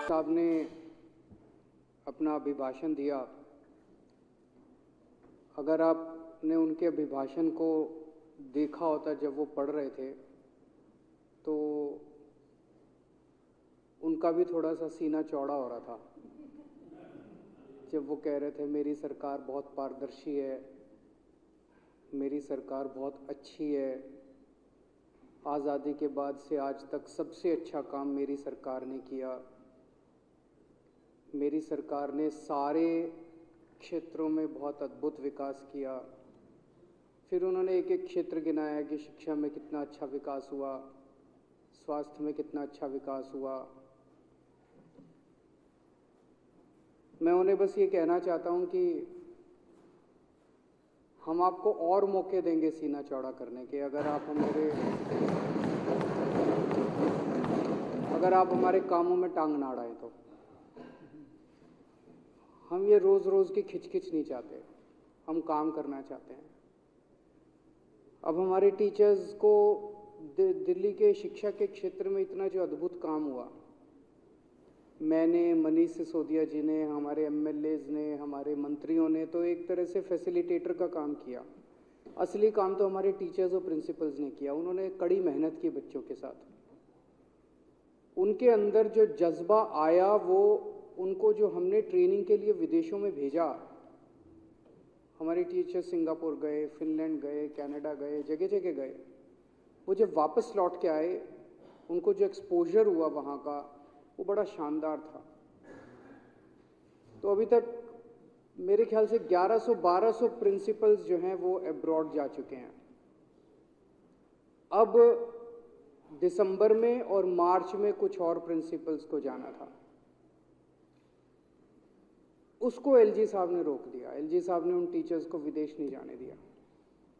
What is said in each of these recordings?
साहब ने अपना अभिभाषण दिया। अगर आपने उनके अभिभाषण को देखा होता जब वो पढ़ रहे थे तो उनका भी थोड़ा सा सीना चौड़ा हो रहा था जब वो कह रहे थे मेरी सरकार बहुत पारदर्शी है, मेरी सरकार बहुत अच्छी है, आज़ादी के बाद से आज तक सबसे अच्छा काम मेरी सरकार ने किया, मेरी सरकार ने सारे क्षेत्रों में बहुत अद्भुत विकास किया। फिर उन्होंने एक एक क्षेत्र गिनाया कि शिक्षा में कितना अच्छा विकास हुआ, स्वास्थ्य में कितना अच्छा विकास हुआ। मैं उन्हें बस ये कहना चाहता हूं कि हम आपको और मौके देंगे सीना चौड़ा करने के। अगर आप हमारे कामों में टांग ना अड़ाएं तो हम ये रोज रोज की खिचखिच नहीं चाहते, हम काम करना चाहते हैं। अब हमारे टीचर्स को दिल्ली के शिक्षा के क्षेत्र में इतना जो अद्भुत काम हुआ, मैंने, मनीष सिसोदिया जी ने, हमारे एमएलएज ने, हमारे मंत्रियों ने तो एक तरह से फैसिलिटेटर का काम किया। असली काम तो हमारे टीचर्स और प्रिंसिपल्स ने किया। उन्होंने कड़ी मेहनत की बच्चों के साथ। उनके अंदर जो जज्बा आया, वो उनको जो हमने ट्रेनिंग के लिए विदेशों में भेजा, हमारे टीचर सिंगापुर गए, फिनलैंड गए, कनाडा गए, जगह जगह गए, वो जब वापस लौट के आए, उनको जो एक्सपोजर हुआ वहाँ का, वो बड़ा शानदार था। तो अभी तक मेरे ख्याल से 1100-1200 प्रिंसिपल्स जो हैं वो अब्रॉड जा चुके हैं। अब दिसंबर में और मार्च में कुछ और प्रिंसिपल्स को जाना था, उसको एलजी साहब ने रोक दिया। एलजी साहब ने उन टीचर्स को विदेश नहीं जाने दिया।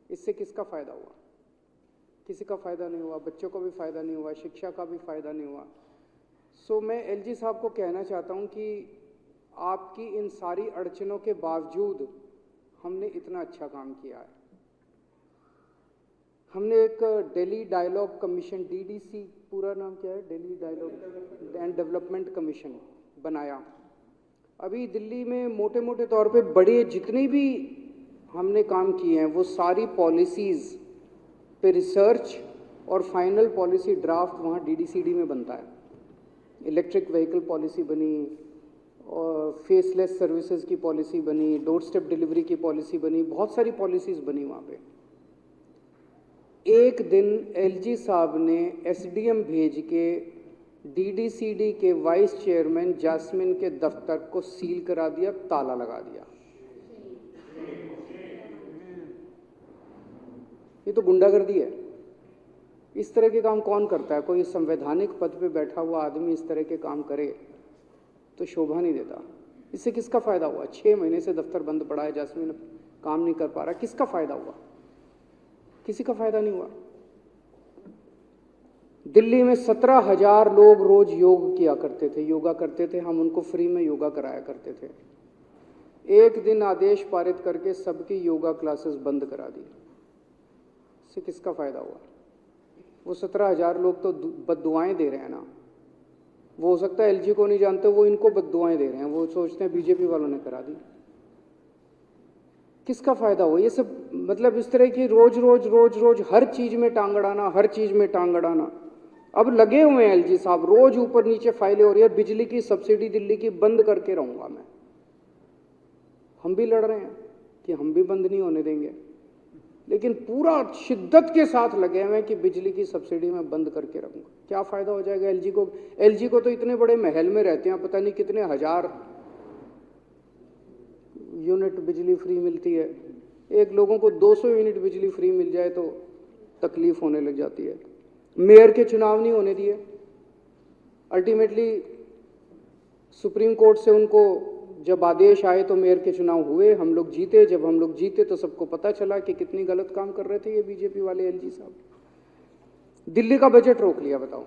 इससे किसका फायदा हुआ? किसी का फायदा नहीं हुआ, बच्चों को भी फायदा नहीं हुआ, शिक्षा का भी फायदा नहीं हुआ। सो मैं एलजी साहब को कहना चाहता हूं कि आपकी इन सारी अड़चनों के बावजूद हमने इतना अच्छा काम किया है। हमने एक दिल्ली डायलॉग कमीशन, डीडीसी पूरा नाम क्या है, Delhi dialogue and development commission बनाया। अभी दिल्ली में मोटे मोटे तौर पे बड़े जितने भी हमने काम किए हैं वो सारी पॉलिसीज़ पे रिसर्च और फाइनल पॉलिसी ड्राफ्ट वहाँ डीडीसीडी में बनता है। इलेक्ट्रिक व्हीकल पॉलिसी बनी और फेसलेस सर्विसेज की पॉलिसी बनी, डोर स्टेप डिलीवरी की पॉलिसी बनी, बहुत सारी पॉलिसीज़ बनी वहाँ पे। एक दिन एलजी साहब ने एसडीएम भेज के डीडीसीडी के वाइस चेयरमैन जास्मिन के दफ्तर को सील करा दिया, ताला लगा दिया। ये तो गुंडागर्दी है। इस तरह के काम कौन करता है? कोई संवैधानिक पद पे बैठा हुआ आदमी इस तरह के काम करे तो शोभा नहीं देता। इससे किसका फायदा हुआ? 6 महीने से दफ्तर बंद पड़ा है, जास्मिन काम नहीं कर पा रहा। किसका फायदा हुआ? किसी का फायदा नहीं हुआ। दिल्ली में 17,000 लोग रोज योग किया करते थे, योगा करते थे। हम उनको फ्री में योगा कराया करते थे। एक दिन आदेश पारित करके सबकी योगा क्लासेस बंद करा दी। इससे किसका फायदा हुआ? वो 17,000 लोग तो बद्दुआएं दे रहे हैं ना। वो हो सकता है एलजी को नहीं जानते, वो इनको बद्दुआएं दे रहे हैं। वो सोचते हैं बीजेपी वालों ने करा दी। किसका फायदा हुआ? ये सब मतलब इस तरह की रोज रोज हर चीज में टांग अड़ाना, हर चीज में टांग अड़ाना। अब लगे हुए हैं एलजी साहब, रोज ऊपर नीचे फाइलें हो रही है। बिजली की सब्सिडी दिल्ली की बंद करके रहूंगा मैं। हम भी लड़ रहे हैं कि हम भी बंद नहीं होने देंगे, लेकिन पूरा शिद्दत के साथ लगे हुए हैं कि बिजली की सब्सिडी मैं बंद करके रखूंगा। क्या फायदा हो जाएगा एलजी को? एलजी को तो इतने बड़े महल में रहते हैं, पता नहीं कितने हजार यूनिट बिजली फ्री मिलती है। एक लोगों को 200 यूनिट बिजली फ्री मिल जाए तो तकलीफ होने लग जाती है। मेयर के चुनाव नहीं होने दिए। अल्टीमेटली सुप्रीम कोर्ट से उनको जब आदेश आए तो मेयर के चुनाव हुए, हम लोग जीते। जब हम लोग जीते तो सबको पता चला कि कितनी गलत काम कर रहे थे ये बीजेपी वाले एलजी साहब। दिल्ली का बजट रोक लिया। बताओ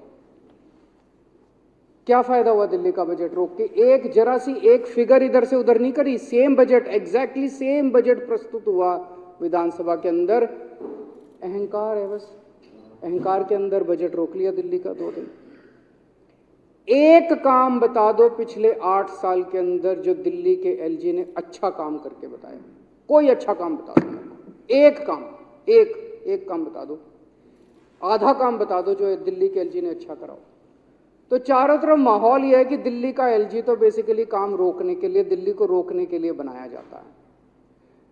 क्या फायदा हुआ दिल्ली का बजट रोक के? एक जरा सी एक फिगर इधर से उधर नहीं करी। Same budget, exactly same budget प्रस्तुत हुआ विधानसभा के अंदर। अहंकार है बस। अहंकार के अंदर बजट रोक लिया दिल्ली का 2 दिन। एक काम बता दो पिछले 8 साल के अंदर जो दिल्ली के एलजी ने अच्छा काम करके बताया। कोई अच्छा काम बता दो मेरे को, एक काम, एक काम बता दो, आधा काम बता दो जो दिल्ली के एलजी ने अच्छा कराओ। तो चारों तरफ माहौल यह है कि दिल्ली का एलजी तो बेसिकली काम रोकने के लिए, दिल्ली को रोकने के लिए बनाया जाता है।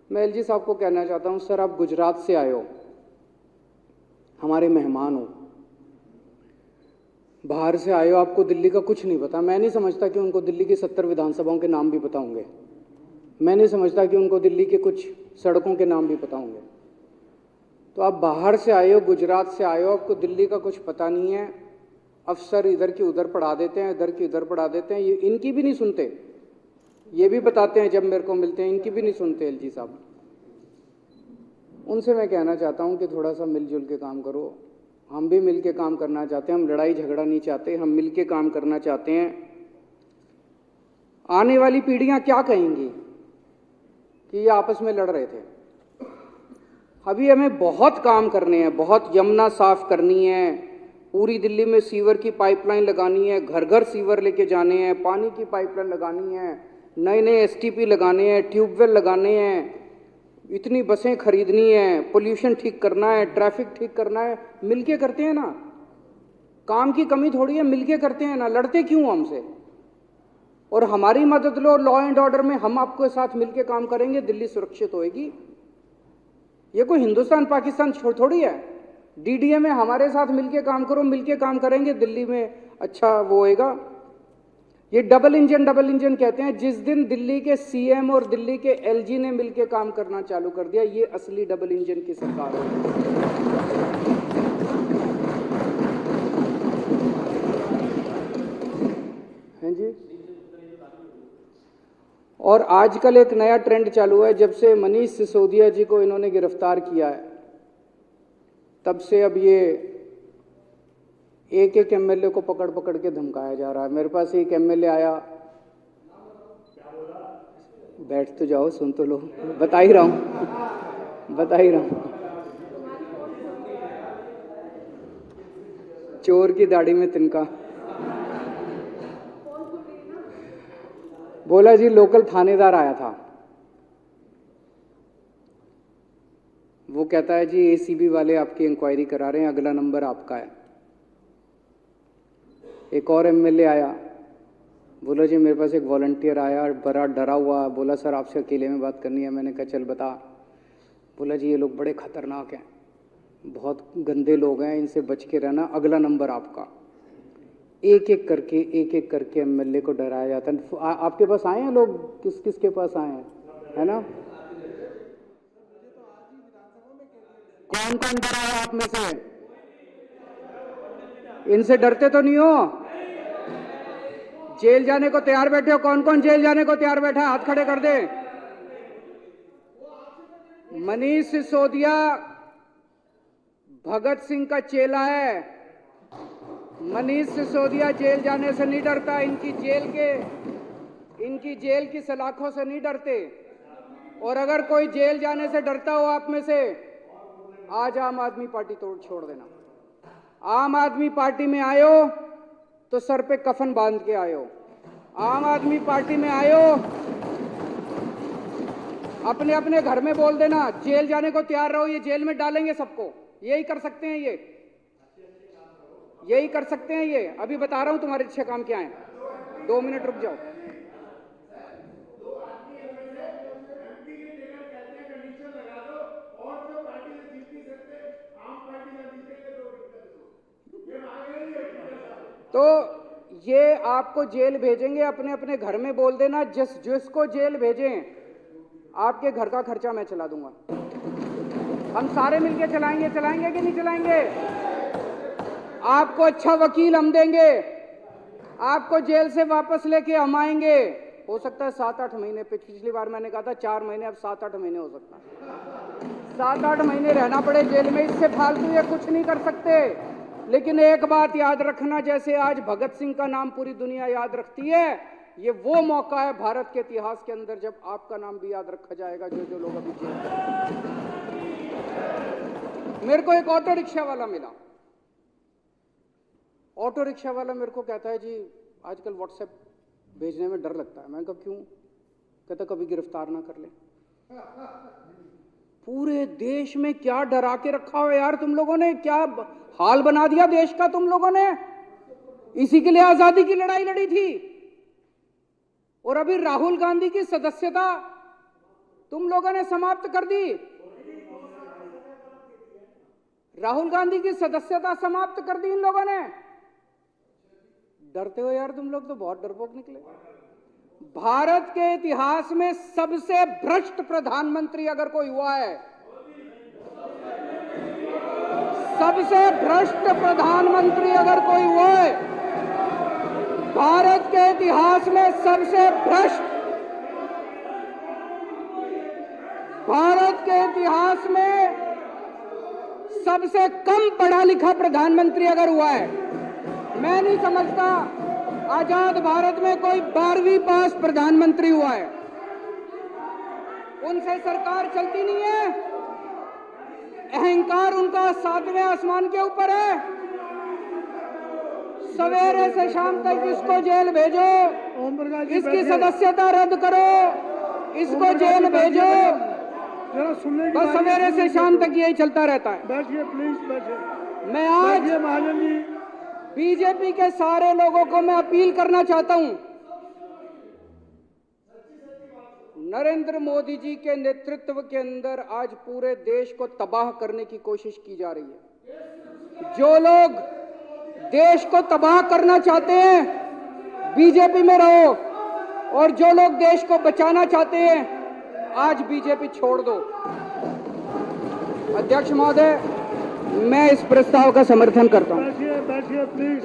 मैं एलजी साहब को कहना चाहता हूं, सर आप गुजरात से आए हो, हमारे मेहमान हो, बाहर से आए हो, आपको दिल्ली का कुछ नहीं पता। मैं नहीं समझता कि उनको दिल्ली की 70 विधानसभाओं के नाम भी पता होंगे। मैं नहीं समझता कि उनको दिल्ली के कुछ सड़कों के नाम भी पता होंगे। तो आप बाहर से आए हो, गुजरात से आए हो, आपको दिल्ली का कुछ पता नहीं है। अफसर इधर की उधर पढ़ा देते हैं, इधर की उधर पढ़ा देते हैं। ये इनकी भी नहीं सुनते, ये भी बताते हैं जब मेरे को मिलते हैं, इनकी भी नहीं सुनते एलजी साहब। उनसे मैं कहना चाहता हूं कि थोड़ा सा मिलजुल के काम करो। हम भी मिल के काम करना चाहते हैं, हम लड़ाई झगड़ा नहीं चाहते, हम मिल के काम करना चाहते हैं। आने वाली पीढ़ियां क्या कहेंगी कि ये आपस में लड़ रहे थे। अभी हमें बहुत काम करने हैं, बहुत यमुना साफ करनी है, पूरी दिल्ली में सीवर की पाइपलाइन लगानी है, घर घर सीवर लेके जाने हैं, पानी की पाइपलाइन लगानी है, नए नए एसटीपी लगाने हैं, ट्यूबवेल लगाने हैं, इतनी बसें खरीदनी है, पोल्यूशन ठीक करना है, ट्रैफिक ठीक करना है। मिलके करते हैं ना, काम की कमी थोड़ी है, मिलके करते हैं ना, लड़ते क्यों हमसे। और हमारी मदद लो, लॉ एंड ऑर्डर में हम आपके साथ मिलके काम करेंगे, दिल्ली सुरक्षित होएगी। ये कोई हिंदुस्तान पाकिस्तान थोड़ी है। डीडीए में हमारे साथ मिलके काम करो, मिलके काम करेंगे, दिल्ली में अच्छा वो होएगा। ये डबल इंजन कहते हैं। जिस दिन दिल्ली के सीएम और दिल्ली के एलजी ने मिलके काम करना चालू कर दिया, ये असली डबल इंजन की सरकार है। हैं जी। और आजकल एक नया ट्रेंड चालू है, जब से मनीष सिसोदिया जी को इन्होंने गिरफ्तार किया है, तब से अब ये एक एक एमएलए को पकड़ पकड़ के धमकाया जा रहा है। मेरे पास एक एमएलए आया, बैठ तो जाओ, सुन तो लो, बता ही रहा हूं। चोर की दाढ़ी में तिनका। बोला जी लोकल थानेदार आया था, वो कहता है जी एसीबी वाले आपकी इंक्वायरी करा रहे हैं, अगला नंबर आपका है। एक और एमएलए आया, बोला जी मेरे पास एक वॉलंटियर आया, बड़ा डरा हुआ, बोला सर आपसे अकेले में बात करनी है। मैंने कहा चल बता। बोला जी ये लोग बड़े खतरनाक हैं, बहुत गंदे लोग हैं, इनसे बच के रहना, अगला नंबर आपका। एक एक करके एमएलए को डराया जाता है। आपके पास आए हैं लोग, किस किस के पास आए हैं, है ना? कौन कौन डरा है आप में से? इनसे डरते तो नहीं हो? जेल जाने को तैयार बैठे हो? कौन कौन जेल जाने को तैयार बैठा है? हाथ खड़े कर दे। मनीष सिसोदिया भगत सिंह का चेला है। मनीष सिसोदिया जेल जाने से नहीं डरता, इनकी जेल की सलाखों से नहीं डरते। और अगर कोई जेल जाने से डरता हो आप में से, आज आम आदमी पार्टी छोड़ देना। आम आदमी पार्टी में आयो तो सर पे कफन बांध के आयो। आम आदमी पार्टी में आयो, अपने अपने घर में बोल देना जेल जाने को तैयार रहो, ये जेल में डालेंगे सबको। यही कर सकते हैं यही कर सकते हैं ये। अभी बता रहा हूं तुम्हारे अच्छे काम क्या है। 2 मिनट रुक जाओ। तो ये आपको जेल भेजेंगे, अपने अपने घर में बोल देना, जिसको जेल भेजें आपके घर का खर्चा मैं चला दूंगा। हम सारे मिलके चलाएंगे कि नहीं चलाएंगे? आपको अच्छा वकील हम देंगे, आपको जेल से वापस लेके हम आएंगे। हो सकता है 7-8 महीने, पिछली बार मैंने कहा था 4 महीने, अब 7-8 महीने हो सकता है। 7-8 महीने रहना पड़े जेल में, इससे फालतू ये कुछ नहीं कर सकते। लेकिन एक बात याद रखना, जैसे आज भगत सिंह का नाम पूरी दुनिया याद रखती है, ये वो मौका है भारत के इतिहास के अंदर जब आपका नाम भी याद रखा जाएगा, जो लोग अभी जेल में। मेरे को एक ऑटो रिक्शा वाला मिला, ऑटो रिक्शा वाला मेरे को कहता है जी आजकल व्हाट्सएप भेजने में डर लगता है। मैं कहा क्यों? कहता कभी गिरफ्तार ना कर ले। पूरे देश में क्या डरा के रखा हो यार तुम लोगों ने, क्या हाल बना दिया देश का तुम लोगों ने। इसी के लिए आजादी की लड़ाई लड़ी थी। और अभी राहुल गांधी की सदस्यता तुम लोगों ने समाप्त कर दी। राहुल गांधी की सदस्यता समाप्त कर दी इन लोगों ने। डरते हो यार तुम लोग तो, बहुत डरपोक निकले। भारत के इतिहास में सबसे भ्रष्ट प्रधानमंत्री अगर कोई हुआ है, सबसे भ्रष्ट प्रधानमंत्री अगर कोई हुआ है, भारत के इतिहास में सबसे भ्रष्ट, भारत के इतिहास में सबसे कम पढ़ा लिखा प्रधानमंत्री अगर हुआ है, मैं नहीं समझता आजाद भारत में कोई 12वीं पास प्रधानमंत्री हुआ है। उनसे सरकार चलती नहीं है। अहंकार उनका 7वें आसमान के ऊपर है। सवेरे से शाम तक इसको जेल भेजो, इसकी सदस्यता रद्द करो, इसको जेल भेजो, बस सवेरे से शाम तक यही चलता रहता है। बैठिए प्लीज, बैठिए। मैं आज महाजन जी, बीजेपी के सारे लोगों को मैं अपील करना चाहता हूं, नरेंद्र मोदी जी के नेतृत्व के अंदर आज पूरे देश को तबाह करने की कोशिश की जा रही है। जो लोग देश को तबाह करना चाहते हैं बीजेपी में रहो, और जो लोग देश को बचाना चाहते हैं आज बीजेपी छोड़ दो। अध्यक्ष महोदय, मैं इस प्रस्ताव का समर्थन करता हूं। बैठिए बैठिए प्लीज।